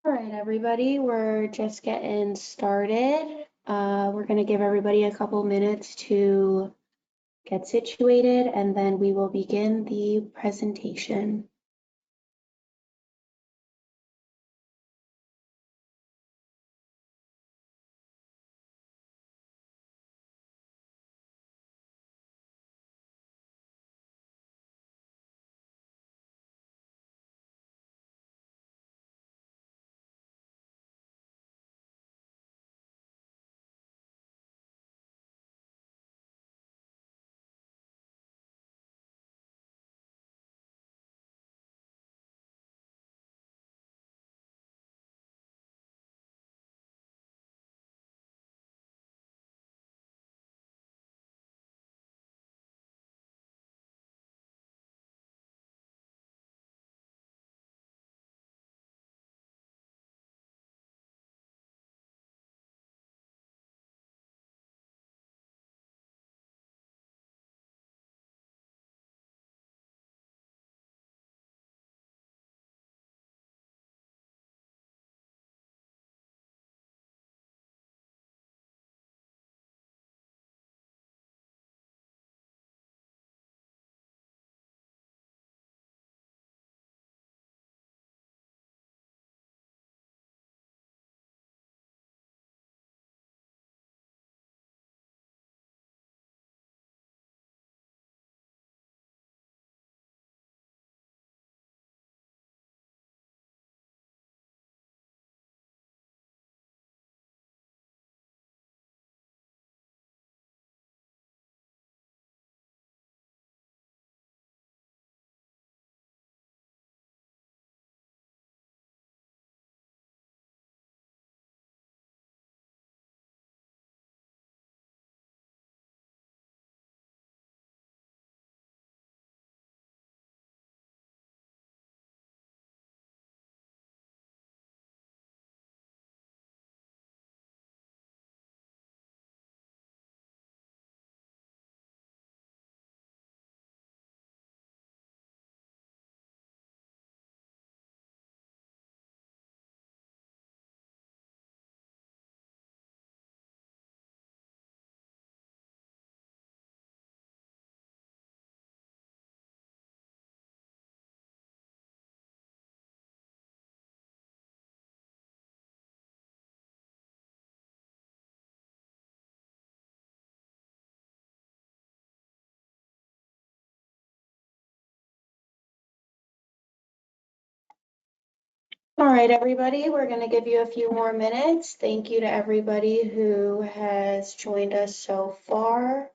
All right, everybody, we're just getting started. We're going to give everybody a couple minutes to get situated, and then we will begin the presentation. All right, everybody, we're going to give you a few more minutes. Thank you to everybody who has joined us so far.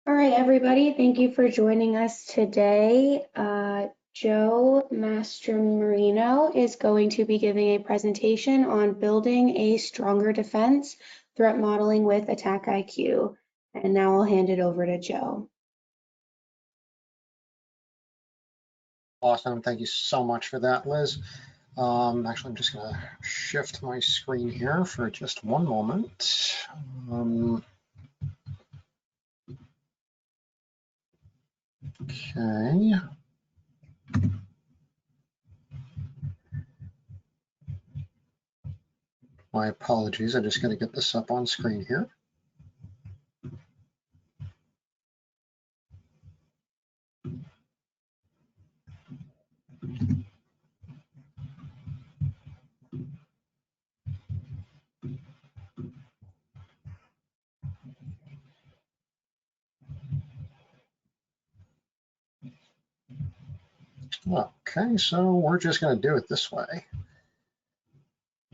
All right, everybody, thank you for joining us today. Joe Mastromarino is going to be giving a presentation on building a stronger defense, threat modeling with AttackIQ. And now I'll hand it over to Joe. Awesome. Thank you so much for that, Liz. Actually, I'm just going to shift my screen here for just one moment. Okay. My apologies, I just got to get this up on screen here. Okay, so we're just going to do it this way.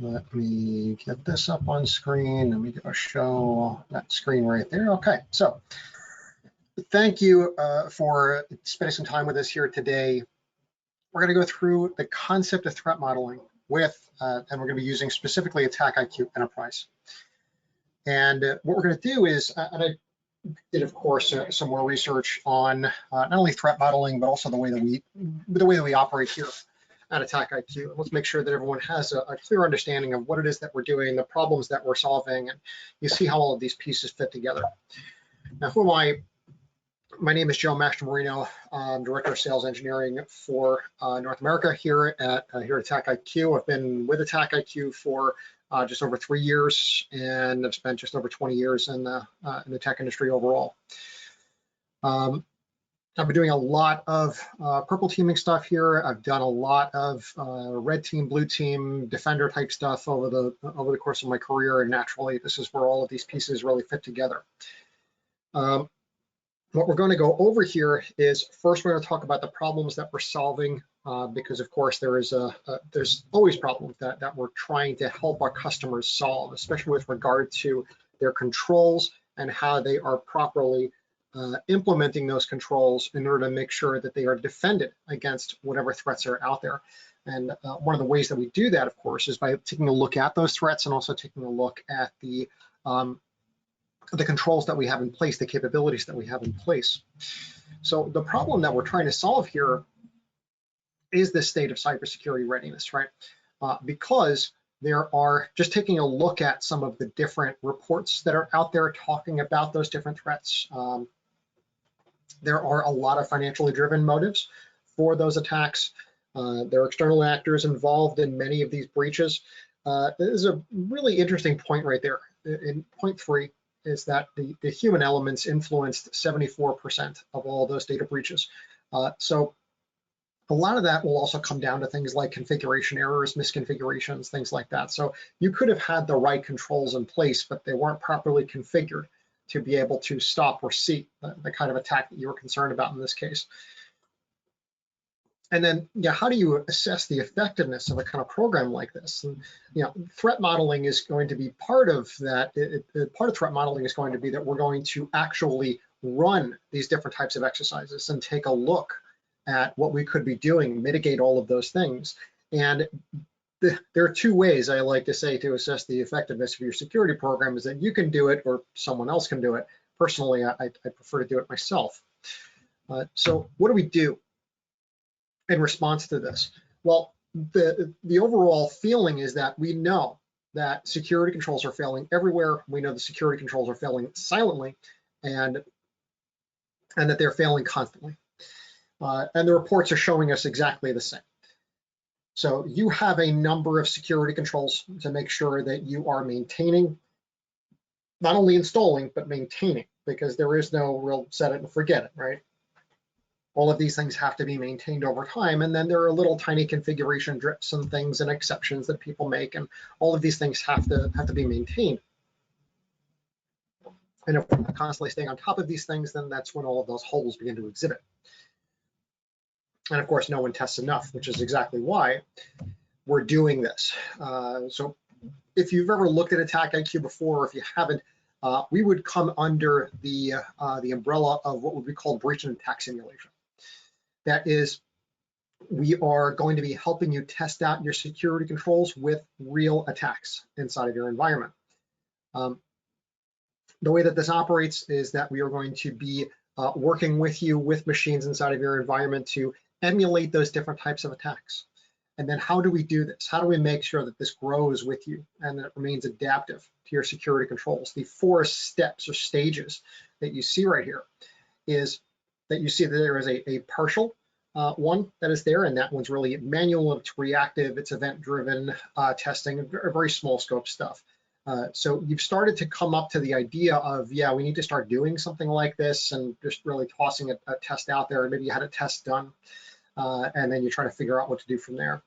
Let me get this up on screen and we go show that screen right there. Okay, so thank you for spending some time with us here today. We're going to go through the concept of threat modeling with, and we're going to be using specifically AttackIQ Enterprise. And what we're going to do is, and I did, of course, some more research on not only threat modeling, but also the way that we operate here at AttackIQ. Let's make sure that everyone has a clear understanding of what it is that we're doing, the problems that we're solving, and you see how all of these pieces fit together. Now, who am I? My name is Joe Mastromarino. I'm Director of Sales Engineering for North America here at AttackIQ. I've been with AttackIQ for just over 3 years, and I've spent just over 20 years in the tech industry overall. I've been doing a lot of purple teaming stuff here. I've done a lot of red team, blue team, defender type stuff over the course of my career, and naturally, this is where all of these pieces really fit together. What we're going to go over here is first we're going to talk about the problems that we're solving because of course there's always problems that we're trying to help our customers solve, especially with regard to their controls and how they are properly implementing those controls in order to make sure that they are defended against whatever threats are out there. And one of the ways that we do that, of course, is by taking a look at those threats and also taking a look at the controls that we have in place, the capabilities that we have in place. So the problem that we're trying to solve here is the state of cybersecurity readiness, right? Because there are, just taking a look at some of the different reports that are out there talking about those different threats, there are a lot of financially driven motives for those attacks. There are external actors involved in many of these breaches. There's a really interesting point right there. In point 3, is that the human elements influenced 74% of all those data breaches. So a lot of that will also come down to things like configuration errors, misconfigurations, things like that. So you could have had the right controls in place, but they weren't properly configured to be able to stop or see the kind of attack that you were concerned about in this case. And then, yeah, how do you assess the effectiveness of a kind of program like this? And, you know, threat modeling is going to be part of that. Part of threat modeling is going to be that we're going to actually run these different types of exercises and take a look at what we could be doing, mitigate all of those things. And there are 2 ways I like to say to assess the effectiveness of your security program is that you can do it or someone else can do it. Personally, I prefer to do it myself. So what do we do in response to this? Well, the overall feeling is that we know that security controls are failing everywhere. We know the security controls are failing silently, and that they're failing constantly. And the reports are showing us exactly the same. So you have a number of security controls to make sure that you are maintaining, not only installing, but maintaining, because there is no real set it and forget it, right? All of these things have to be maintained over time, and then there are little tiny configuration drips and things and exceptions that people make, and all of these things have to be maintained. And if we're not constantly staying on top of these things, then that's when all of those holes begin to exhibit. And of course, no one tests enough, which is exactly why we're doing this. So if you've ever looked at AttackIQ before, or if you haven't, we would come under the umbrella of what would be called breach and attack simulation. That is, we are going to be helping you test out your security controls with real attacks inside of your environment. The way that this operates is that we are going to be working with you with machines inside of your environment to emulate those different types of attacks. And then how do we do this? How do we make sure that this grows with you and that it remains adaptive to your security controls? The 4 steps or stages that you see right here is that you see that there is a partial, one that is there, and that one's really manual, it's reactive, it's event-driven testing, very small scope stuff. So you've started to come up to the idea of, yeah, we need to start doing something like this, and just really tossing a test out there. Maybe you had a test done, and then you try to figure out what to do from there.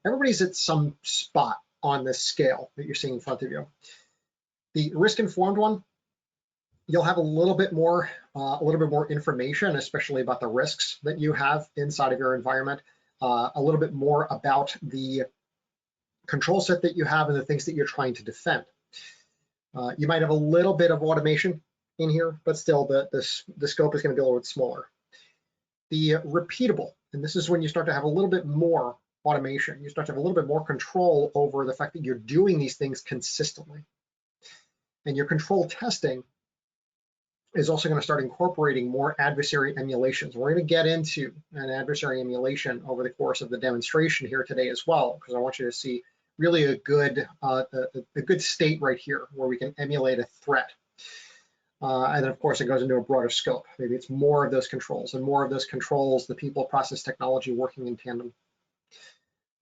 Everybody's at some spot on this scale that you're seeing in front of you. The risk-informed one, you'll have a little bit more information, especially about the risks that you have inside of your environment, a little bit more about the control set that you have and the things that you're trying to defend. You might have a little bit of automation in here, but still the scope is going to be a little bit smaller. The repeatable, and this is when you start to have a little bit more automation. You start to have a little bit more control over the fact that you're doing these things consistently. And your control testing is also going to start incorporating more adversary emulations. We're going to get into an adversary emulation over the course of the demonstration here today as well, because I want you to see really a good state right here where we can emulate a threat. And then of course it goes into a broader scope. Maybe it's more of those controls, and more of those controls, the people, process, technology working in tandem.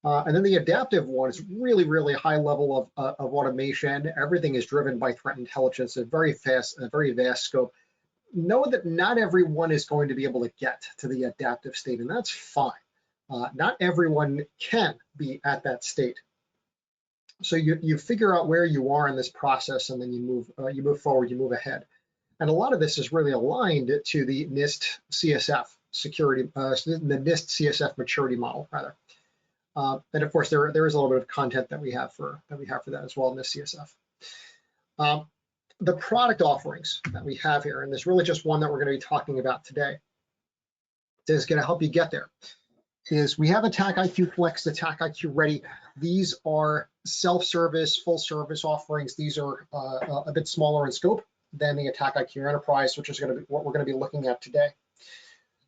And then the adaptive one is really, really high level of automation. Everything is driven by threat intelligence, a very vast scope. Know that not everyone is going to be able to get to the adaptive state, and that's fine. Not everyone can be at that state. So you figure out where you are in this process, and then you move forward, you move ahead. And a lot of this is really aligned to the NIST CSF security, the NIST CSF maturity model rather. And of course, there is a little bit of content that we have for that as well in this CSF. The product offerings that we have here, and there's really just one that we're going to be talking about today, that is going to help you get there, is we have AttackIQ Flex, AttackIQ Ready. These are self-service, full-service offerings. These are a bit smaller in scope than the AttackIQ Enterprise, which is going to be what we're going to be looking at today.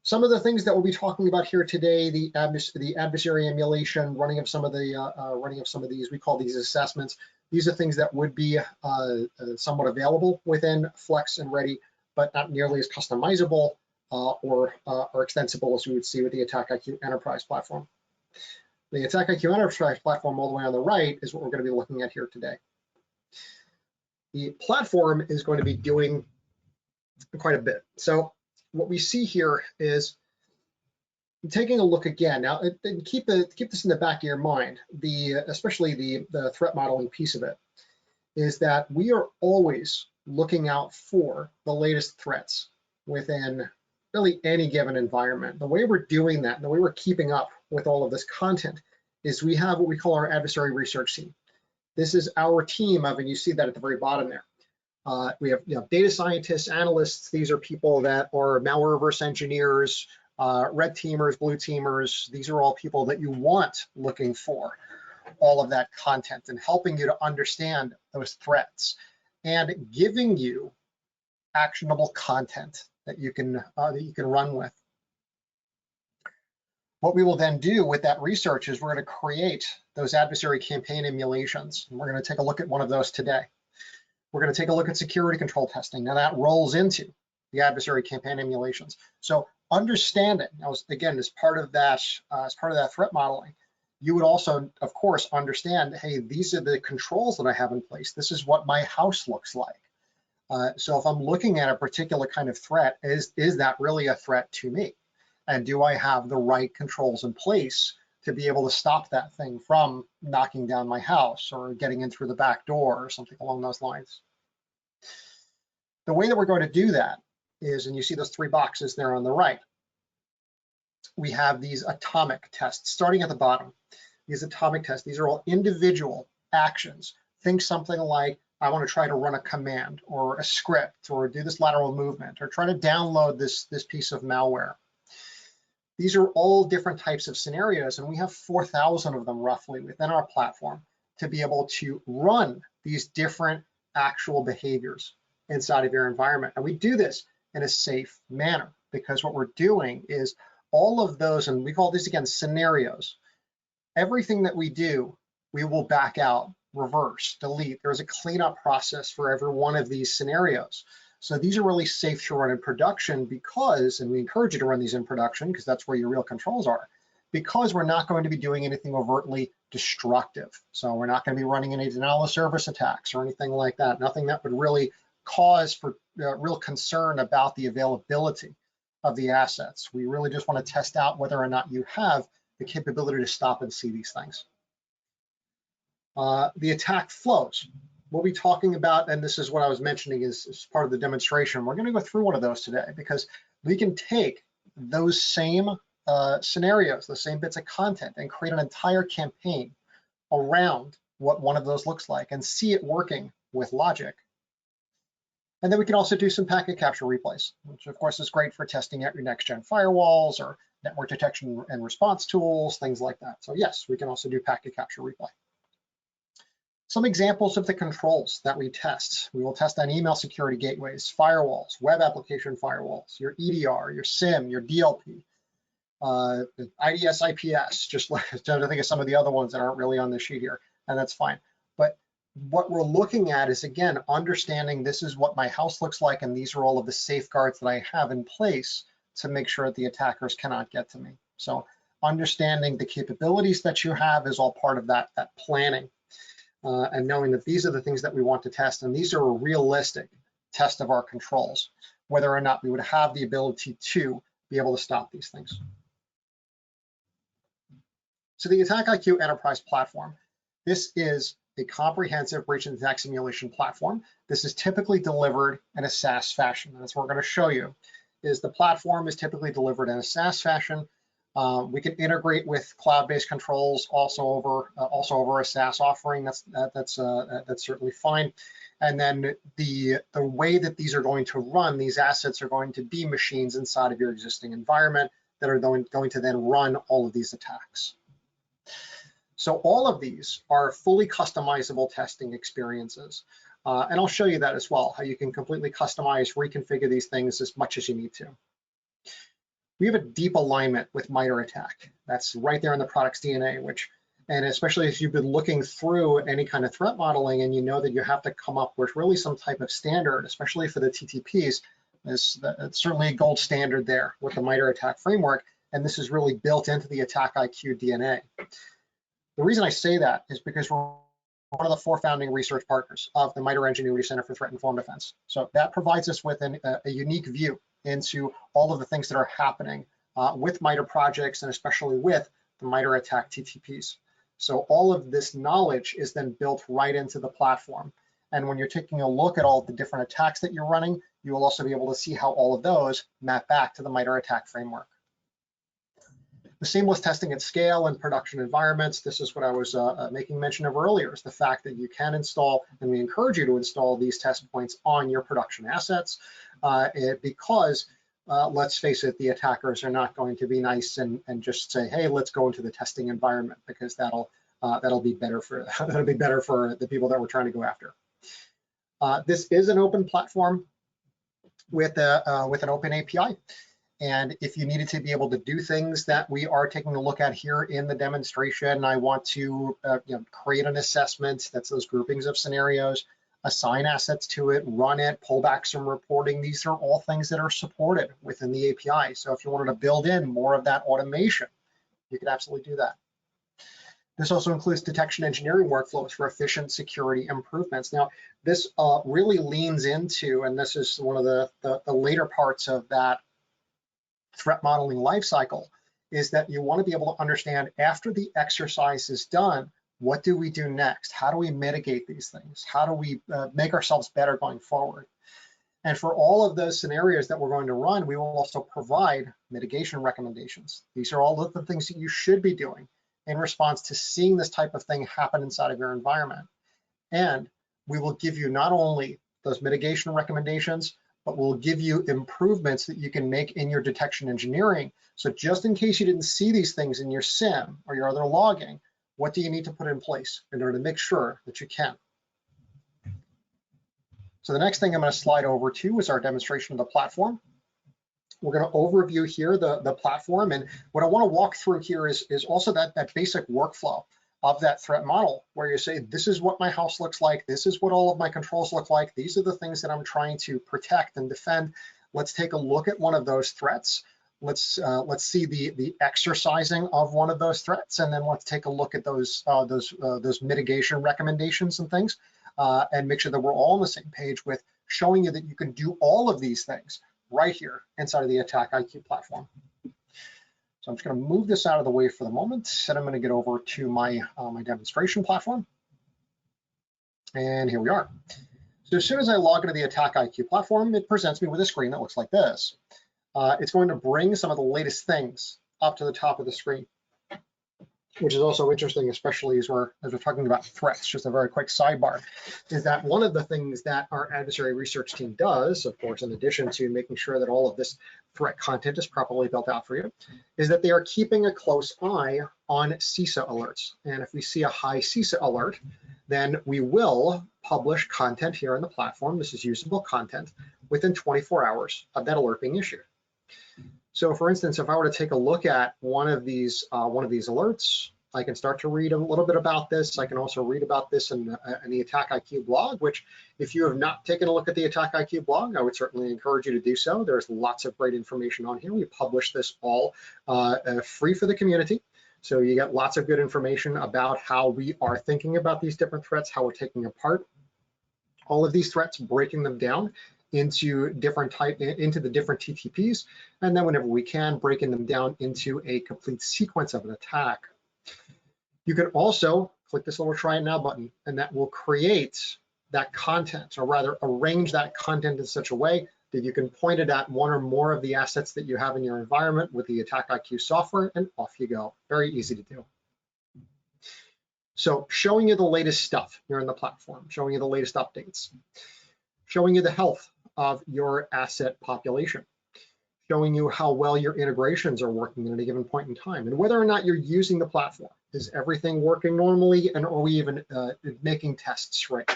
Some of the things that we'll be talking about here today: the adversary emulation, running of some of these. We call these assessments. These are things that would be somewhat available within Flex and Ready, but not nearly as customizable or extensible as we would see with the AttackIQ Enterprise platform. The AttackIQ Enterprise platform, all the way on the right, is what we're going to be looking at here today. The platform is going to be doing quite a bit. So what we see here is taking a look again. Now, and keep this in the back of your mind, especially the threat modeling piece of it, is that we are always looking out for the latest threats within really any given environment. The way we're doing that, and the way we're keeping up with all of this content, is we have what we call our adversary research team. This is our team of, and you see that at the very bottom there. We have data scientists, analysts. These are people that are malware reverse engineers, red teamers, blue teamers. These are all people that you want looking for all of that content and helping you to understand those threats and giving you actionable content that you can run with. What we will then do with that research is we're going to create those adversary campaign emulations. And we're going to take a look at one of those today. We're going to take a look at security control testing. Now that rolls into the adversary campaign emulations. So understanding, again, as part of that threat modeling, you would also, of course, understand, hey, these are the controls that I have in place. This is what my house looks like. So if I'm looking at a particular kind of threat, is that really a threat to me? And do I have the right controls in place to be able to stop that thing from knocking down my house or getting in through the back door or something along those lines? The way that we're going to do that is, and you see those three boxes there on the right, we have these atomic tests starting at the bottom. These atomic tests, these are all individual actions. Think something like, I want to try to run a command or a script or do this lateral movement or try to download this piece of malware. These are all different types of scenarios, and we have 4,000 of them roughly within our platform to be able to run these different actual behaviors inside of your environment. And we do this in a safe manner because what we're doing is all of those, and we call these again scenarios. Everything that we do, we will back out, reverse, delete. There's a cleanup process for every one of these scenarios. So these are really safe to run in production because, and we encourage you to run these in production because that's where your real controls are, because we're not going to be doing anything overtly destructive. So we're not going to be running any denial of service attacks or anything like that, nothing that would really cause for real concern about the availability of the assets. We really just want to test out whether or not you have the capability to stop and see these things. The attack flows. We'll be talking about, and this is what I was mentioning is part of the demonstration. We're going to go through one of those today because we can take those same scenarios, the same bits of content, and create an entire campaign around what one of those looks like and see it working with logic. And then we can also do some packet capture replays, which of course is great for testing out your next-gen firewalls or network detection and response tools, things like that. So yes, we can also do packet capture replay. Some examples of the controls that we test. We will test on email security gateways, firewalls, web application firewalls, your EDR, your SIM, your DLP, IDS, IPS, just trying to think of some of the other ones that aren't really on the sheet here, and that's fine. But what we're looking at is, again, understanding this is what my house looks like, and these are all of the safeguards that I have in place to make sure that the attackers cannot get to me. So understanding the capabilities that you have is all part of that planning. And knowing that these are the things that we want to test, and these are a realistic test of our controls, whether or not we would have the ability to be able to stop these things. So the AttackIQ Enterprise Platform, this is a comprehensive breach and attack simulation platform. This is typically delivered in a SaaS fashion, and that's what we're going to show you, is the platform is typically delivered in a SaaS fashion. We can integrate with cloud-based controls also over a SaaS offering. That's certainly fine. And then the way that these are going to run, these assets are going to be machines inside of your existing environment that are going to then run all of these attacks. So all of these are fully customizable testing experiences. And I'll show you that as well, how you can completely customize, reconfigure these things as much as you need to. We have a deep alignment with MITRE ATT&CK. That's right there in the product's DNA, and especially if you've been looking through any kind of threat modeling and you know that you have to come up with really some type of standard, especially for the TTPs, it's certainly a gold standard there with the MITRE ATT&CK framework, and this is really built into the AttackIQ DNA. The reason I say that is because we're one of the 4 founding research partners of the MITRE Ingenuity Center for Threat-Informed Defense. So that provides us with a unique view into all of the things that are happening with MITRE projects and especially with the MITRE ATT&CK TTPs. So all of this knowledge is then built right into the platform. And when you're taking a look at all of the different attacks that you're running, you will also be able to see how all of those map back to the MITRE ATT&CK framework. The seamless testing at scale in production environments, this is what I was making mention of earlier, is the fact that you can install, and we encourage you to install these test points on your production assets because let's face it, the attackers are not going to be nice and just say, hey, let's go into the testing environment, because that'll be better for the people that we're trying to go after. This is an open platform with an open API. And if you needed to be able to do things that we are taking a look at here in the demonstration, I want to create an assessment, that's those groupings of scenarios, assign assets to it, run it, pull back some reporting. These are all things that are supported within the API. So if you wanted to build in more of that automation, you could absolutely do that. This also includes detection engineering workflows for efficient security improvements. Now, this really leans into, and this is one of the later parts of that threat modeling lifecycle, is that you want to be able to understand after the exercise is done, what do we do next? How do we mitigate these things? How do we make ourselves better going forward? And for all of those scenarios that we're going to run, we will also provide mitigation recommendations. These are all of the things that you should be doing in response to seeing this type of thing happen inside of your environment. And we will give you not only those mitigation recommendations, but we'll give you improvements that you can make in your detection engineering. So just in case you didn't see these things in your SIM or your other logging, what do you need to put in place in order to make sure that you can? So the next thing I'm going to slide over to is our demonstration of the platform. We're going to overview here the platform, and what I want to walk through here is also that basic workflow of that threat model, where you say, this is what my house looks like, this is what all of my controls look like, these are the things that I'm trying to protect and defend. Let's take a look at one of those threats. Let's see the exercising of one of those threats, and then let's take a look at those mitigation recommendations and things, and make sure that we're all on the same page with showing you that you can do all of these things right here inside of the AttackIQ platform. So I'm just going to move this out of the way for the moment, and I'm going to get over to my my demonstration platform. And here we are. So as soon as I log into the AttackIQ platform, it presents me with a screen that looks like this. It's going to bring some of the latest things up to the top of the screen, which is also interesting, especially as we're talking about threats. Just a very quick sidebar is that one of the things that our adversary research team does, of course, in addition to making sure that all of this threat content is properly built out for you, is that they are keeping a close eye on CISA alerts. And if we see a high CISA alert, then we will publish content here on the platform. This is usable content within 24 hours of that alert being issued. So for instance, if I were to take a look at one of these alerts, I can start to read a little bit about this. I can also read about this in the AttackIQ blog, which if you have not taken a look at the AttackIQ blog, I would certainly encourage you to do so. There's lots of great information on here. We publish this all free for the community. So you get lots of good information about how we are thinking about these different threats, how we're taking apart all of these threats, breaking them down into the different TTPs, and then whenever we can, breaking them down into a complete sequence of an attack. You can also click this little try it now button, and that will create that content, or rather arrange that content in such a way that you can point it at one or more of the assets that you have in your environment with the AttackIQ software, and off you go. Very easy to do. So showing you the latest stuff here in the platform, showing you the latest updates, showing you the health of your asset population, showing you how well your integrations are working at any given point in time, and whether or not you're using the platform. Is everything working normally, and are we even making tests right?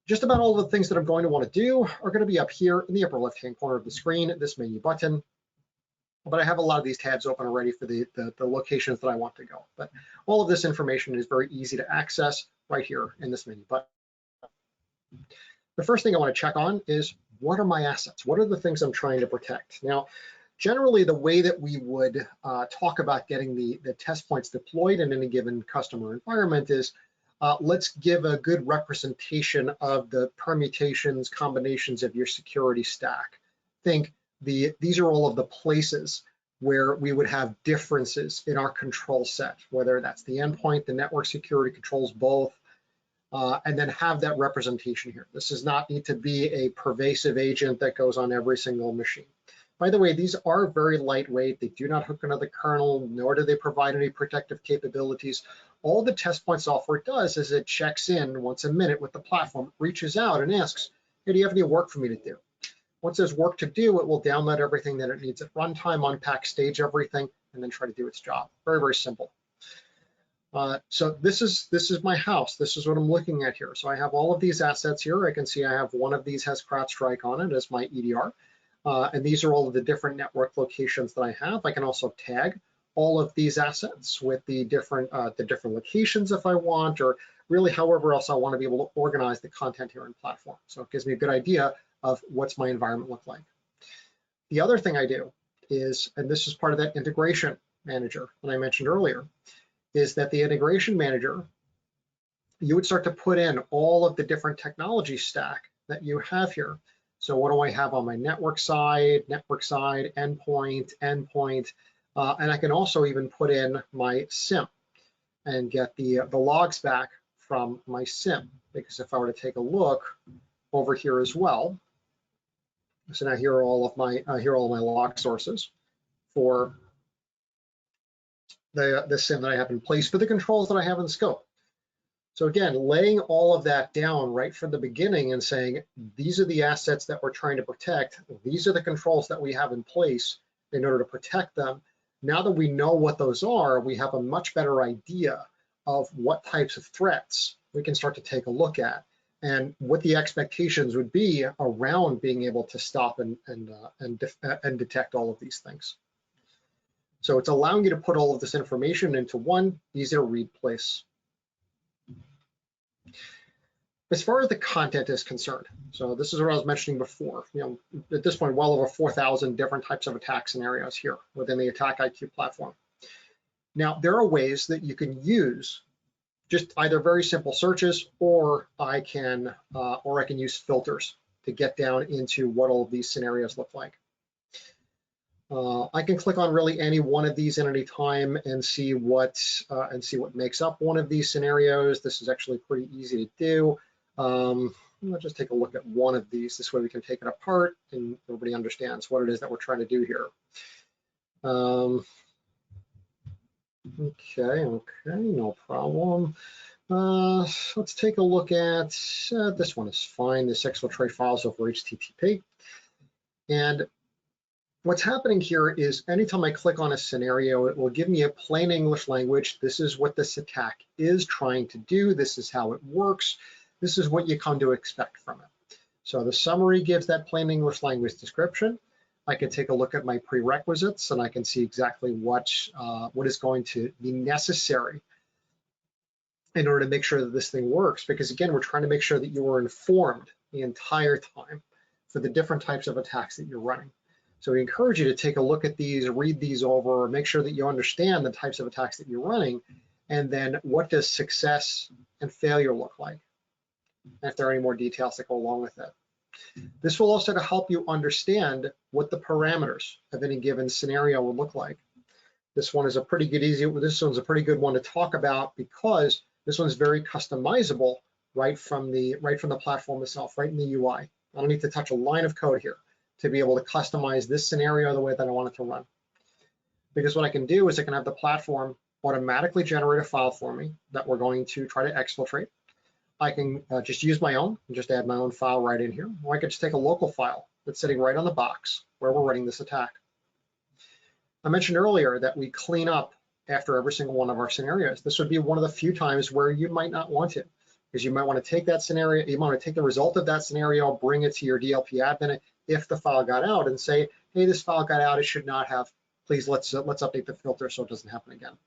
Just about all the things that I'm going to want to do are going to be up here in the upper left-hand corner of the screen, this menu button. But I have a lot of these tabs open already for the locations that I want to go. But all of this information is very easy to access right here in this menu button. The first thing I want to check on is, what are my assets? What are the things I'm trying to protect? Now, generally, the way that we would talk about getting the test points deployed in any given customer environment is, let's give a good representation of the permutations, combinations of your security stack. Think these are all of the places where we would have differences in our control set, whether that's the endpoint, the network security controls, both, and then have that representation here. This does not need to be a pervasive agent that goes on every single machine. By the way, these are very lightweight. They do not hook into the kernel, nor do they provide any protective capabilities. All the test point software does is it checks in once a minute with the platform, reaches out and asks, hey, do you have any work for me to do? Once there's work to do, it will download everything that it needs at runtime, unpack, stage everything, and then try to do its job. Very, very simple. So this is my house. This is what I'm looking at here. So I have all of these assets here. I can see I have one of these has CrowdStrike on it as my EDR. And these are all of the different network locations that I have. I can also tag all of these assets with the different locations if I want, or really however else I want to be able to organize the content here in platform. So it gives me a good idea of what's my environment look like. The other thing I do is, and this is part of that integration manager that I mentioned earlier, is that the integration manager, you would start to put in all of the different technology stack that you have here. So what do I have on my network side, endpoint, and I can also even put in my SIM and get the logs back from my SIM, because if I were to take a look over here as well, so now here are all of my log sources for the SIM that I have in place for the controls that I have in scope. So again, laying all of that down right from the beginning and saying, these are the assets that we're trying to protect. These are the controls that we have in place in order to protect them. Now that we know what those are, we have a much better idea of what types of threats we can start to take a look at and what the expectations would be around being able to stop and detect all of these things. So it's allowing you to put all of this information into one easy to read place. As far as the content is concerned, so this is what I was mentioning before, at this point, well over 4,000 different types of attack scenarios here within the AttackIQ platform. Now, there are ways that you can use just either very simple searches, or I can use filters to get down into what all of these scenarios look like. I can click on really any one of these at any time and see what makes up one of these scenarios. This is actually pretty easy to do. Let's just take a look at one of these. This way we can take it apart and everybody understands what it is that we're trying to do here. Okay, no problem. Let's take a look at this one is fine. This exfiltrate files over HTTP. And what's happening here is anytime I click on a scenario, it will give me a plain English language. This is what this attack is trying to do. This is how it works. This is what you come to expect from it. So the summary gives that plain English language description. I can take a look at my prerequisites and I can see exactly what is going to be necessary in order to make sure that this thing works. Because again, we're trying to make sure that you are informed the entire time for the different types of attacks that you're running. So we encourage you to take a look at these, read these over, make sure that you understand the types of attacks that you're running, and then what does success and failure look like, and if there are any more details that go along with it. This will also help you understand what the parameters of any given scenario will look like. This one is a pretty good, this one's a pretty good one to talk about because this one's very customizable right from the platform itself, right in the UI. I don't need to touch a line of code here to be able to customize this scenario the way that I want it to run. Because what I can do is I can have the platform automatically generate a file for me that we're going to try to exfiltrate. I can just use my own and just add my own file right in here, or I could just take a local file that's sitting right on the box where we're running this attack. I mentioned earlier that we clean up after every single one of our scenarios. This would be one of the few times where you might not want to, because you might want to take that scenario, you might want to take the result of that scenario, bring it to your DLP admin if the file got out and say, hey, this file got out, it should not have. Please let's update the filter so it doesn't happen again.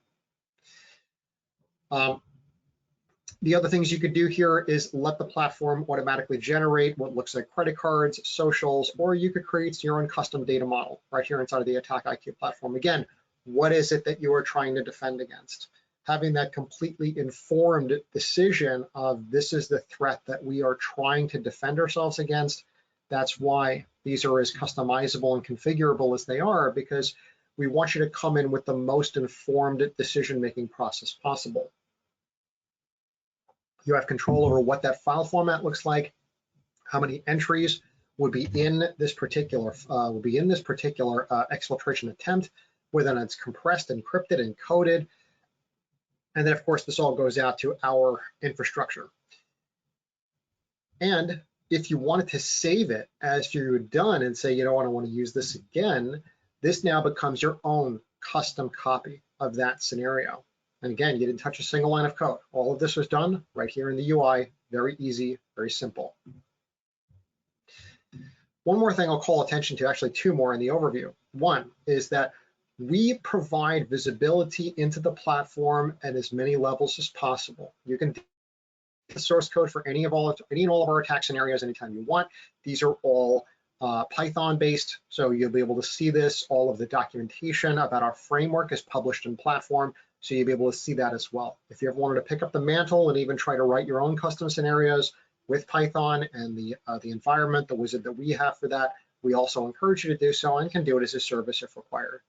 The other things you could do here is let the platform automatically generate what looks like credit cards, socials, or you could create your own custom data model right here inside of the AttackIQ platform. Again, what is it that you are trying to defend against? Having that completely informed decision of this is the threat that we are trying to defend ourselves against. That's why these are as customizable and configurable as they are, because we want you to come in with the most informed decision-making process possible. You have control over what that file format looks like, how many entries would be in this particular exfiltration attempt, whether it's compressed, encrypted, encoded, and then of course this all goes out to our infrastructure. And if you wanted to save it as you're done and say, you know what, I want to use this again, this now becomes your own custom copy of that scenario. And again, you didn't touch a single line of code. All of this was done right here in the UI. Very easy, very simple. One more thing I'll call attention to, actually two more in the overview. One is that we provide visibility into the platform at as many levels as possible. You can do the source code for any and all of our attack scenarios anytime you want. These are all Python based, so you'll be able to see this. All of the documentation about our framework is published in platform, so you'll be able to see that as well. If you ever wanted to pick up the mantle and even try to write your own custom scenarios with Python and the environment, the wizard that we have for that, we also encourage you to do so and can do it as a service if required.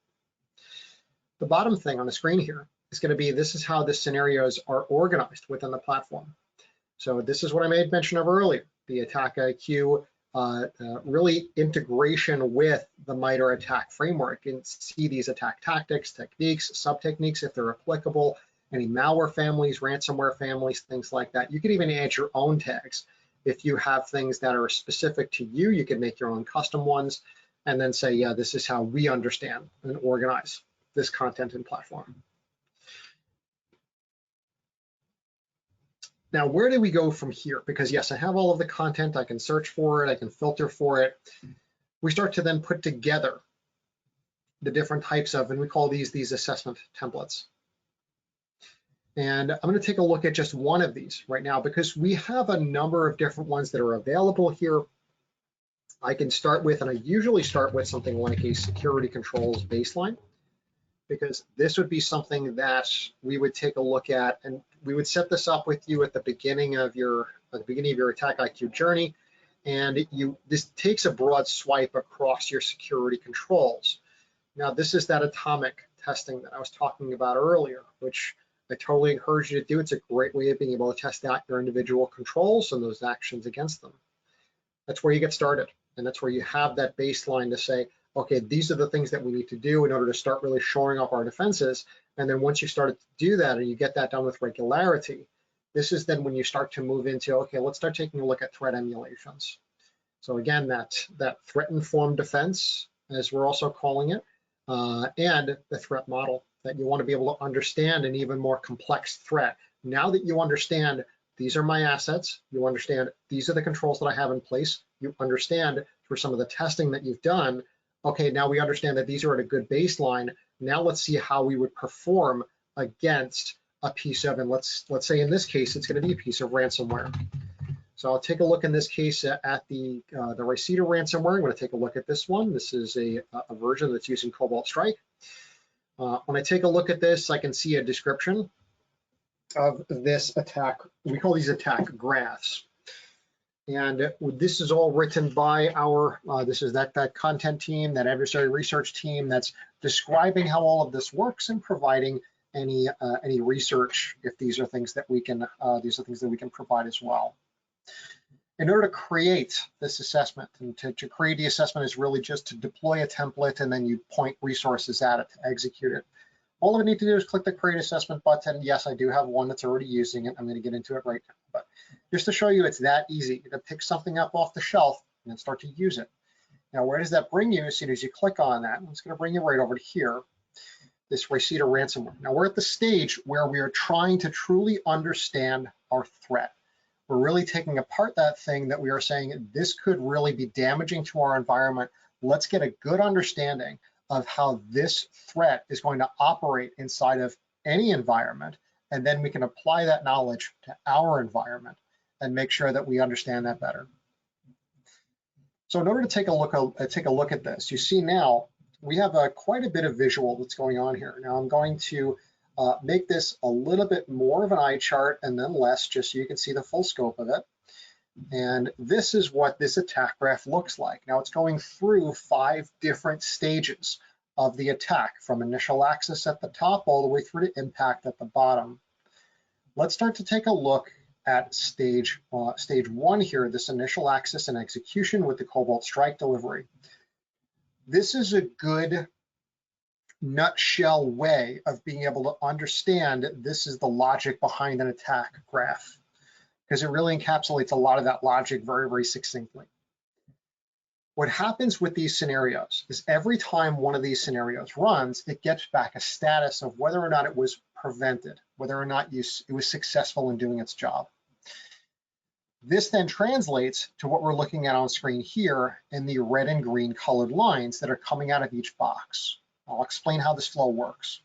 The bottom thing on the screen here is going to be, this is how the scenarios are organized within the platform. So this is what I made mention of earlier, the AttackIQ really integration with the MITRE ATT&CK framework, and see these attack tactics, techniques, sub-techniques if they're applicable, any malware families, ransomware families, things like that. You could even add your own tags. If you have things that are specific to you, you can make your own custom ones and then say, yeah, this is how we understand and organize this content and platform. Now, where do we go from here? Because yes, I have all of the content, I can search for it, I can filter for it. We start to then put together the different types of, and we call these assessment templates. And I'm going to take a look at just one of these right now because we have a number of different ones that are available here. I can start with, and I usually start with something like a security controls baseline, because this would be something that we would take a look at, and we would set this up with you at the beginning of your AttackIQ journey. And this takes a broad swipe across your security controls. Now, this is that atomic testing that I was talking about earlier, which I totally encourage you to do. It's a great way of being able to test out your individual controls and those actions against them. That's where you get started. And that's where you have that baseline to say, okay, these are the things that we need to do in order to start really shoring up our defenses. And then once you started to do that and you get that done with regularity, this is then when you start to move into, okay, let's start taking a look at threat emulations. So again, that threat-informed defense, as we're also calling it, and the threat model, that you want to be able to understand an even more complex threat. Now that you understand these are my assets, you understand these are the controls that I have in place, you understand through some of the testing that you've done, okay, now we understand that these are at a good baseline. Now let's see how we would perform against a piece of, and let's say in this case, it's going to be a piece of ransomware. So I'll take a look in this case at the Riceta ransomware. I'm going to take a look at this one. This is a version that's using Cobalt Strike. When I take a look at this, I can see a description of this attack. We call these attack graphs. And this is all written by our, this is that content team, that adversary research team that's describing how all of this works and providing any research if these are things that we can, provide as well. In order to create this assessment, and to create the assessment is really just to deploy a template and then you point resources at it to execute it. All I need to do is click the create assessment button. Yes, I do have one that's already using it. I'm going to get into it right now, but just to show you it's that easy to pick something up off the shelf and then start to use it. Now, where does that bring you as soon as you click on that? It's going to bring you right over to here, this Riceta ransomware. Now, we're at the stage where we are trying to truly understand our threat. We're really taking apart that thing that we are saying, this could really be damaging to our environment. Let's get a good understanding of how this threat is going to operate inside of any environment, and then we can apply that knowledge to our environment and make sure that we understand that better. So in order to take a look at this, you see now we have quite a bit of visual that's going on here. Now I'm going to make this a little bit more of an eye chart and then less, just so you can see the full scope of it. And this is what this attack graph looks like. Now it's going through 5 different stages of the attack, from initial access at the top all the way through to impact at the bottom. Let's start to take a look at stage 1 here, this initial access and execution with the Cobalt Strike delivery. This is a good nutshell way of being able to understand this is the logic behind an attack graph, because it really encapsulates a lot of that logic very, very succinctly. What happens with these scenarios is every time one of these scenarios runs, it gets back a status of whether or not it was prevented, whether or not it was successful in doing its job. This then translates to what we're looking at on screen here in the red and green colored lines that are coming out of each box. I'll explain how this flow works.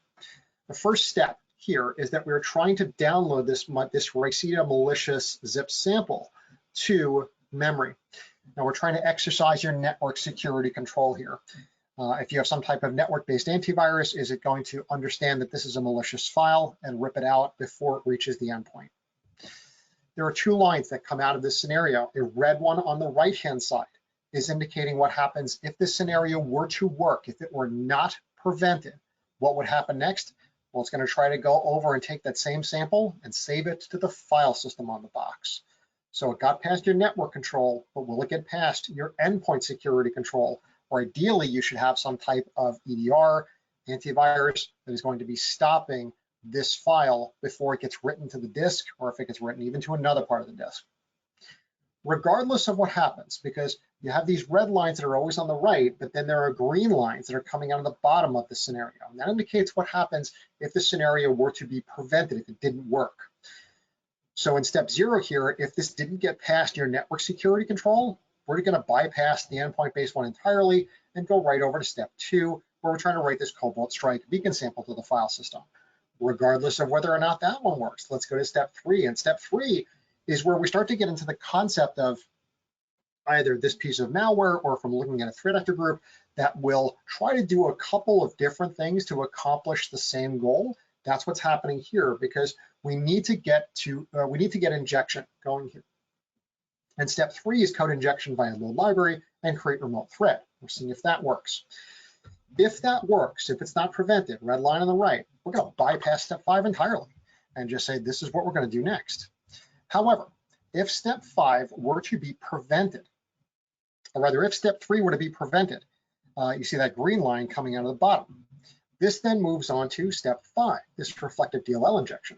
The first step here is that we're trying to download this Riceta malicious zip sample to memory. Now we're trying to exercise your network security control here. If you have some type of network-based antivirus, is it going to understand that this is a malicious file and rip it out before it reaches the endpoint? There are 2 lines that come out of this scenario. A red one on the right-hand side is indicating what happens if this scenario were to work, if it were not prevented. What would happen next? Well, it's going to try to go over and take that same sample and save it to the file system on the box. So it got past your network control, but will it get past your endpoint security control? Or ideally, you should have some type of EDR, antivirus, that is going to be stopping this file before it gets written to the disk, or if it gets written even to another part of the disk. Regardless of what happens, because you have these red lines that are always on the right, but then there are green lines that are coming out of the bottom of the scenario. And that indicates what happens if the scenario were to be prevented, if it didn't work. So in step 0 here, if this didn't get past your network security control, we're going to bypass the endpoint-based one entirely and go right over to step 2, where we're trying to write this Cobalt Strike beacon sample to the file system. Regardless of whether or not that one works, let's go to step 3. And step 3 is where we start to get into the concept of either this piece of malware or from looking at a threat actor group that will try to do a couple of different things to accomplish the same goal. That's what's happening here, because we need to get injection going here. And step 3 is code injection via load library and create remote threat. We're seeing if that works. If that works, if it's not prevented, red line on the right, we're going to bypass step 5 entirely and just say this is what we're going to do next. However, if step 5 were to be prevented, or rather if step 3 were to be prevented, you see that green line coming out of the bottom. This then moves on to step 5, this reflective DLL injection.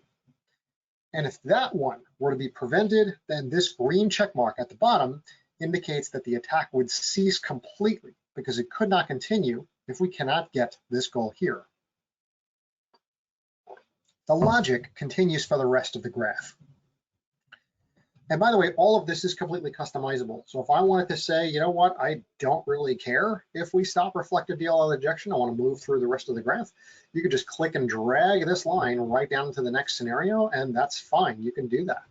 And if that one were to be prevented, then this green check mark at the bottom indicates that the attack would cease completely because it could not continue if we cannot get this goal here. The logic continues for the rest of the graph. And by the way, all of this is completely customizable. So if I wanted to say, you know what, I don't really care if we stop reflective DLL injection, I want to move through the rest of the graph, you could just click and drag this line right down to the next scenario, and that's fine. You can do that.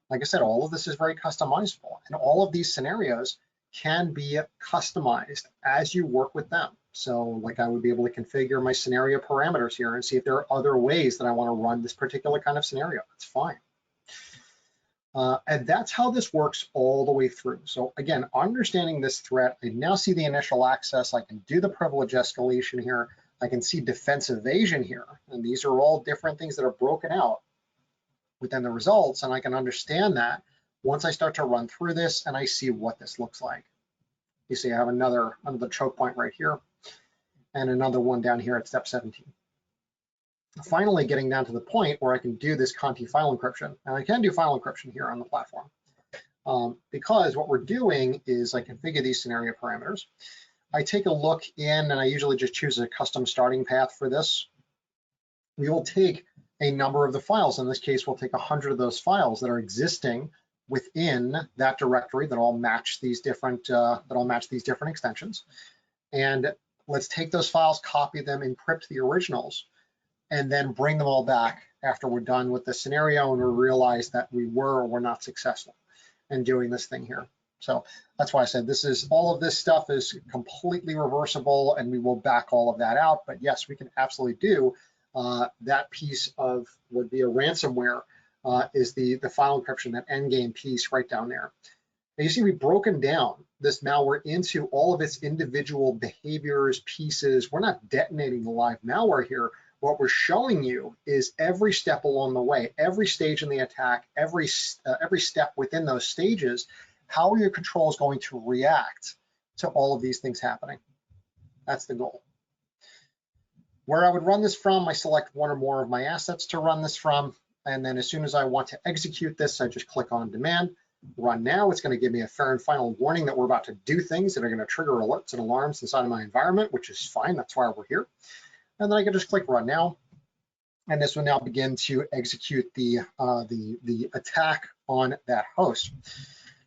Like I said, all of this is very customizable, and all of these scenarios can be customized as you work with them. So like I would be able to configure my scenario parameters here and see if there are other ways that I want to run this particular kind of scenario. That's fine. And that's how this works all the way through. So again, understanding this threat, I now see the initial access. I can do the privilege escalation here. I can see defense evasion here. And these are all different things that are broken out within the results. And I can understand that once I start to run through this and I see what this looks like. You see I have another choke point right here and another one down here at step 17. Finally getting down to the point where I can do this Conti file encryption. And I can do file encryption here on the platform because what we're doing is I configure these scenario parameters. I take a look in, and I usually just choose a custom starting path for this. We will take a number of the files. In this case, we'll take 100 of those files that are existing within that directory that all match these different extensions. And let's take those files, copy them, encrypt the originals, and then bring them all back after we're done with the scenario and we realize that we were or were not successful in doing this thing here. So that's why I said all of this stuff is completely reversible and we will back all of that out. But yes, we can absolutely do that piece of would be a ransomware is the file encryption, that endgame piece right down there. And you see we've broken down this malware into all of its individual behaviors, pieces. We're not detonating the live malware here. What we're showing you is every step along the way, every stage in the attack, every step within those stages, how are your controls going to react to all of these things happening? That's the goal. Where I would run this from, I select one or more of my assets to run this from, and then as soon as I want to execute this, I just click on demand, run now. It's going to give me a fair and final warning that we're about to do things that are going to trigger alerts and alarms inside of my environment, which is fine. That's why we're here. And then I can just click run now, and this will now begin to execute the attack on that host.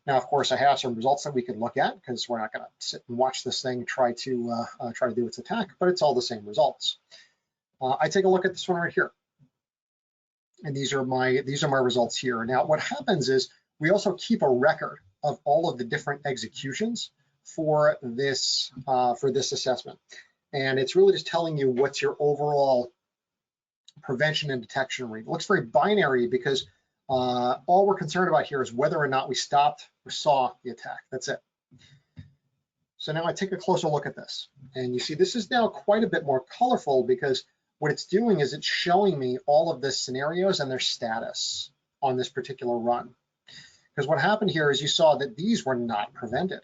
Now, of course, I have some results that we could look at because we're not going to sit and watch this thing try to do its attack, but it's all the same results. I take a look at this one right here, and these are my results here. Now, what happens is we also keep a record of all of the different executions for this assessment. And it's really just telling you what's your overall prevention and detection rate. It looks very binary because all we're concerned about here is whether or not we stopped or saw the attack. That's it. So now I take a closer look at this. And you see this is now quite a bit more colorful because what it's doing is it's showing me all of the scenarios and their status on this particular run. Because what happened here is you saw that these were not prevented.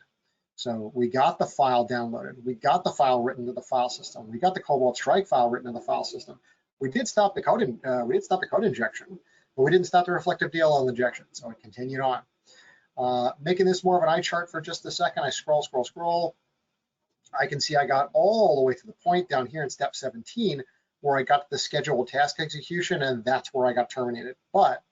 So we got the file downloaded. We got the file written to the file system. We got the Cobalt Strike file written to the file system. We did stop the code. We did stop the code injection, but we didn't stop the reflective DLL injection. So it continued on. Making this more of an eye chart for just a second. I scroll. I can see I got all the way to the point down here in step 17 where I got the scheduled task execution, and that's where I got terminated. But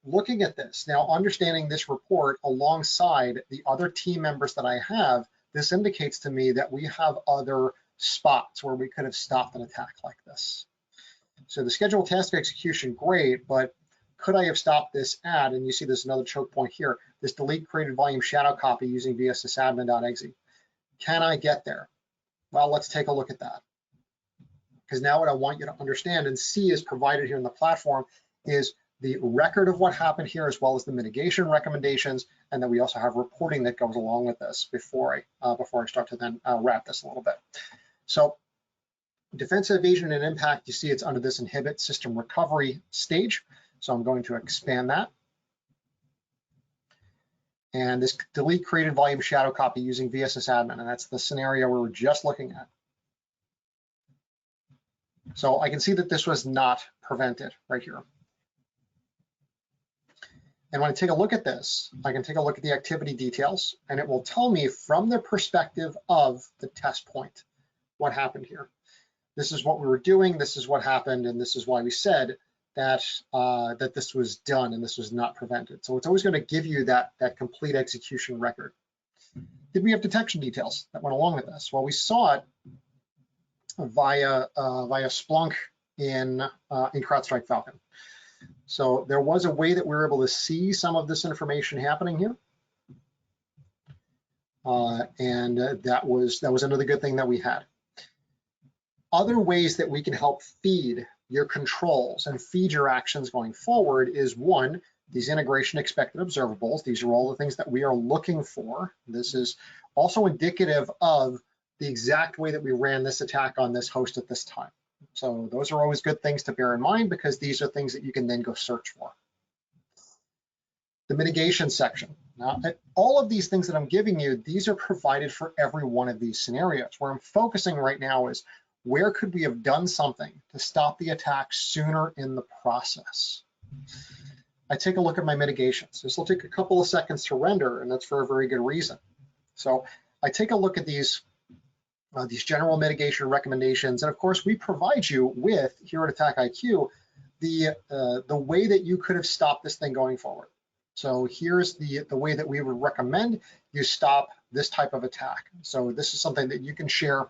looking at this, now understanding this report alongside the other team members that I have, this indicates to me that we have other spots where we could have stopped an attack like this. So the scheduled task execution, great, but could I have stopped this ad? And you see there's another choke point here, this delete created volume shadow copy using vssysadmin.exe. Can I get there? Well, let's take a look at that. Because now what I want you to understand and see is provided here in the platform is the record of what happened here, as well as the mitigation recommendations, and then we also have reporting that goes along with this before I start to then wrap this a little bit. So defense evasion and impact, you see it's under this inhibit system recovery stage. So I'm going to expand that. And this delete created volume shadow copy using vssysadmin, and that's the scenario we were just looking at. So I can see that this was not prevented right here. And when I take a look at this, I can take a look at the activity details, and it will tell me from the perspective of the test point what happened here. This is what we were doing, this is what happened, and this is why we said that that this was done and this was not prevented. So it's always going to give you that complete execution record. Did we have detection details that went along with this? Well, we saw it via Splunk in CrowdStrike Falcon. So there was a way that we were able to see some of this information happening here. And that was another good thing that we had. Other ways that we can help feed your controls and feed your actions going forward is one, these integration expected observables. These are all the things that we are looking for. This is also indicative of the exact way that we ran this attack on this host at this time. So those are always good things to bear in mind because these are things that you can then go search for. The mitigation section. Now, all of these things that I'm giving you, these are provided for every one of these scenarios. Where I'm focusing right now is where could we have done something to stop the attack sooner in the process? I take a look at my mitigations. This will take a couple of seconds to render, and that's for a very good reason. So I take a look at these general mitigation recommendations, and of course we provide you with here at AttackIQ the way that you could have stopped this thing going forward. So here's the way that we would recommend you stop this type of attack. So this is something that you can share,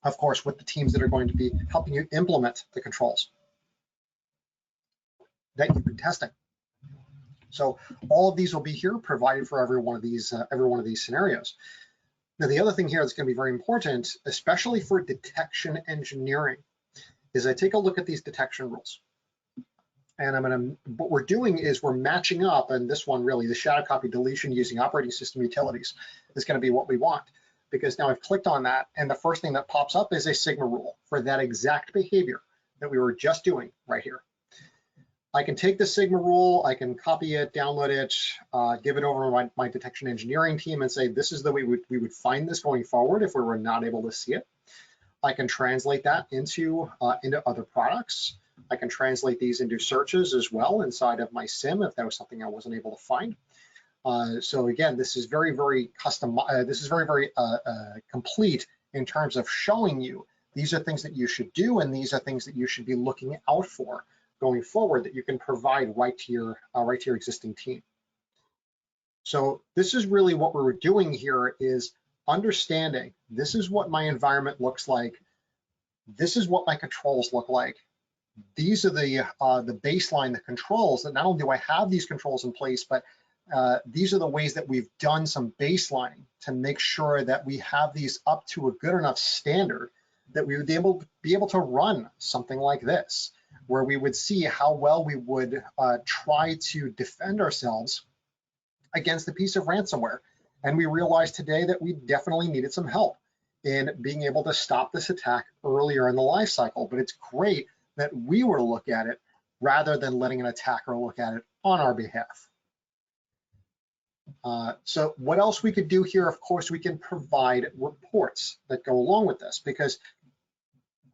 of course, with the teams that are going to be helping you implement the controls that you've been testing. So all of these will be here provided for every one of these scenarios. Now, the other thing here that's going to be very important, especially for detection engineering, is I take a look at these detection rules. And what we're doing is we're matching up, and this one really, the shadow copy deletion using operating system utilities is going to be what we want. Because now I've clicked on that, and the first thing that pops up is a Sigma rule for that exact behavior that we were just doing right here. I can take the Sigma rule, I can copy it, download it, give it over to my detection engineering team and say, this is the way we would find this going forward if we were not able to see it. I can translate that into other products. I can translate these into searches as well inside of my SIM if that was something I wasn't able to find. So again, this is very, very custom. This is very, very complete in terms of showing you these are things that you should do, and these are things that you should be looking out for going forward that you can provide right to your existing team. So this is really what we're doing here is understanding this is what my environment looks like. This is what my controls look like. These are the baseline, the controls that not only do I have these controls in place, but these are the ways that we've done some baselining to make sure that we have these up to a good enough standard that we would be able to run something like this, where we would see how well we would try to defend ourselves against a piece of ransomware. And we realized today that we definitely needed some help in being able to stop this attack earlier in the life cycle. But it's great that we were to look at it rather than letting an attacker look at it on our behalf. So what else we could do here? Of course, we can provide reports that go along with this, because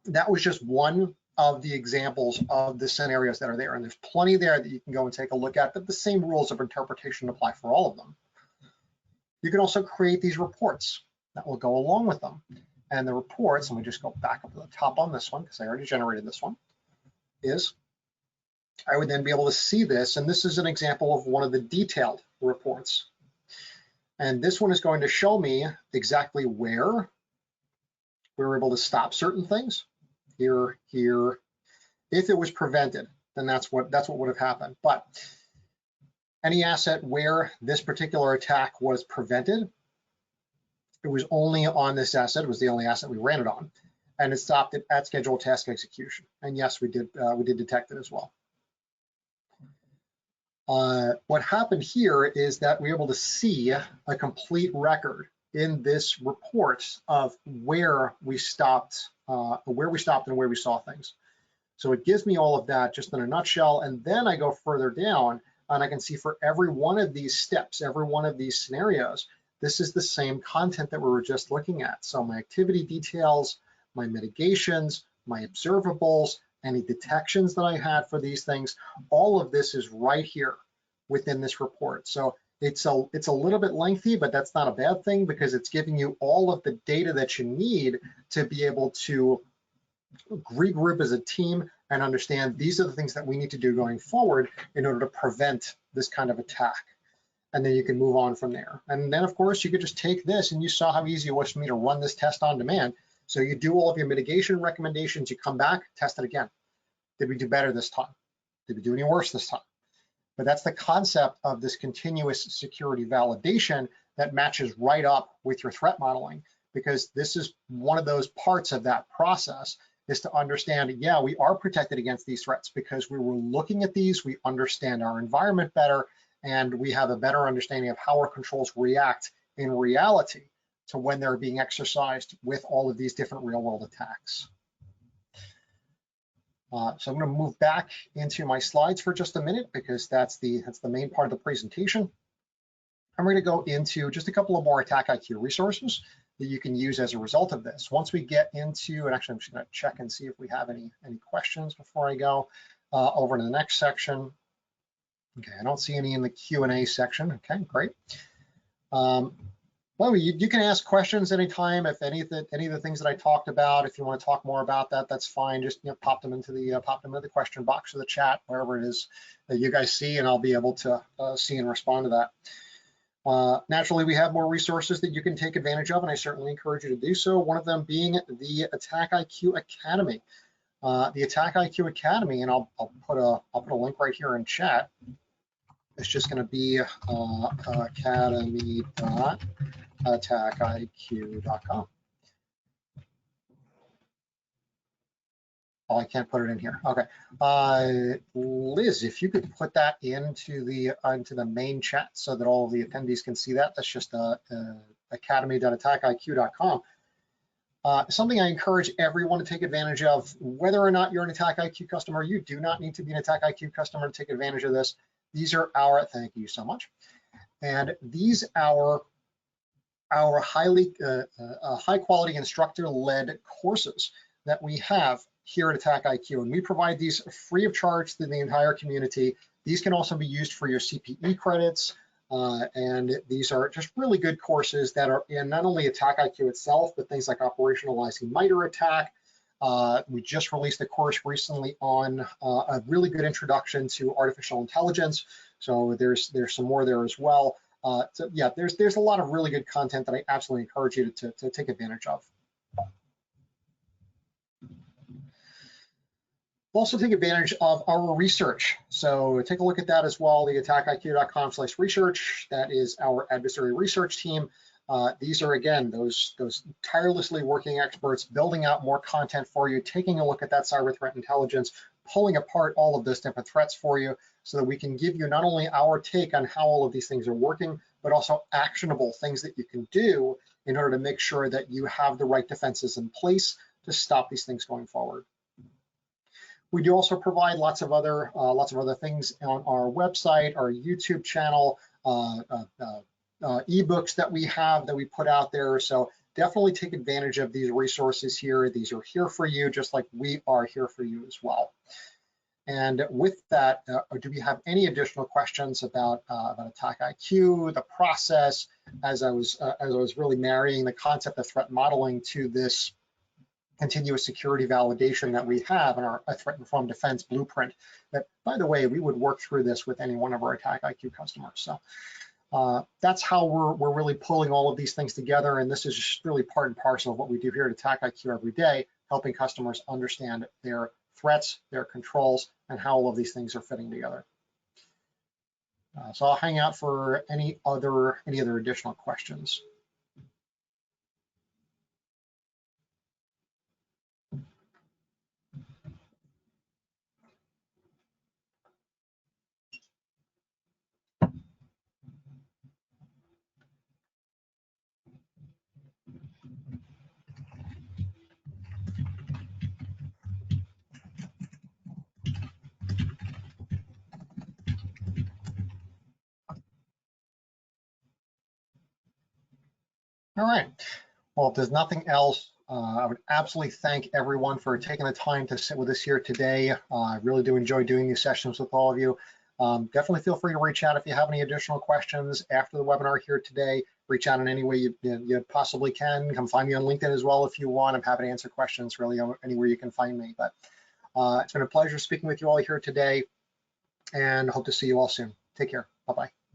that was just one of the examples of the scenarios that are there. And there's plenty there that you can go and take a look at, but the same rules of interpretation apply for all of them. You can also create these reports that will go along with them. And the reports, let me just go back up to the top on this one because I already generated this one, is I would then be able to see this. And this is an example of one of the detailed reports. And this one is going to show me exactly where we were able to stop certain things here, here. If it was prevented, then that's what would have happened. But any asset where this particular attack was prevented, it was only on this asset. It was the only asset we ran it on, and it stopped it at scheduled task execution. And yes, we did detect it as well. What happened here is that we were able to see a complete record in this report of where we stopped and where we saw things. So it gives me all of that just in a nutshell. And then I go further down and I can see for every one of these steps, every one of these scenarios, this is the same content that we were just looking at. So my activity details, my mitigations, my observables, any detections that I had for these things, all of this is right here within this report. So it's a little bit lengthy, but that's not a bad thing because it's giving you all of the data that you need to be able to regroup as a team and understand these are the things that we need to do going forward in order to prevent this kind of attack. And then you can move on from there. And then of course you could just take this, and you saw how easy it was for me to run this test on demand. So you do all of your mitigation recommendations, you come back, test it again. Did we do better this time? Did we do any worse this time? But that's the concept of this continuous security validation that matches right up with your threat modeling, because this is one of those parts of that process, is to understand, yeah, we are protected against these threats because we were looking at these, we understand our environment better, and we have a better understanding of how our controls react in reality to when they're being exercised with all of these different real-world attacks. So I'm going to move back into my slides for just a minute because that's the main part of the presentation. I'm going to go into just a couple of more AttackIQ resources that you can use as a result of this. Once we get into, and actually I'm just going to check and see if we have any questions before I go over to the next section. Okay, I don't see any in the Q&A section. Okay, great. Well, you can ask questions anytime. If any of the things that I talked about, if you want to talk more about that, that's fine. Just pop them into the question box or the chat, wherever it is that you guys see, and I'll be able to see and respond to that. Naturally, we have more resources that you can take advantage of, and I certainly encourage you to do so. One of them being the AttackIQ Academy. The AttackIQ Academy, and I'll put a link right here in chat. It's just going to be academy.attackiq.com. Oh, I can't put it in here. Okay, Liz, if you could put that into the main chat so that all of the attendees can see that. That's just academy.attackiq.com. Something I encourage everyone to take advantage of, whether or not you're an AttackIQ customer. You do not need to be an AttackIQ customer to take advantage of this. These are our, thank you so much. And these are our highly high quality instructor-led courses that we have here at AttackIQ, and we provide these free of charge to the entire community. These can also be used for your CPE credits, and these are just really good courses that are in not only AttackIQ itself, but things like operationalizing MITRE ATT&CK. We just released a course recently on a really good introduction to artificial intelligence, so there's some more there as well. So yeah, there's a lot of really good content that I absolutely encourage you to take advantage of. Also take advantage of our research. So take a look at that as well, the attackiq.com/research. That is our adversary research team. These are, again, those tirelessly working experts building out more content for you, taking a look at that cyber threat intelligence, pulling apart all of those different threats for you so that we can give you not only our take on how all of these things are working, but also actionable things that you can do in order to make sure that you have the right defenses in place to stop these things going forward. We do also provide lots of other things on our website, our YouTube channel, ebooks that we have that we put out there. So definitely take advantage of these resources here. These are here for you, just like we are here for you as well. And with that, do we have any additional questions about AttackIQ, the process, as I was really marrying the concept of threat modeling to this continuous security validation that we have in our threat-informed defense blueprint? That, by the way, we would work through this with any one of our AttackIQ customers. So That's how we're really pulling all of these things together, and this is just really part and parcel of what we do here at AttackIQ every day, helping customers understand their threats, their controls, and how all of these things are fitting together. So I'll hang out for any other additional questions. All right. Well, if there's nothing else, I would absolutely thank everyone for taking the time to sit with us here today. I really do enjoy doing these sessions with all of you. Definitely feel free to reach out if you have any additional questions after the webinar here today. Reach out in any way you possibly can. Come find me on LinkedIn as well if you want. I'm happy to answer questions really anywhere you can find me. But it's been a pleasure speaking with you all here today, and hope to see you all soon. Take care. Bye-bye.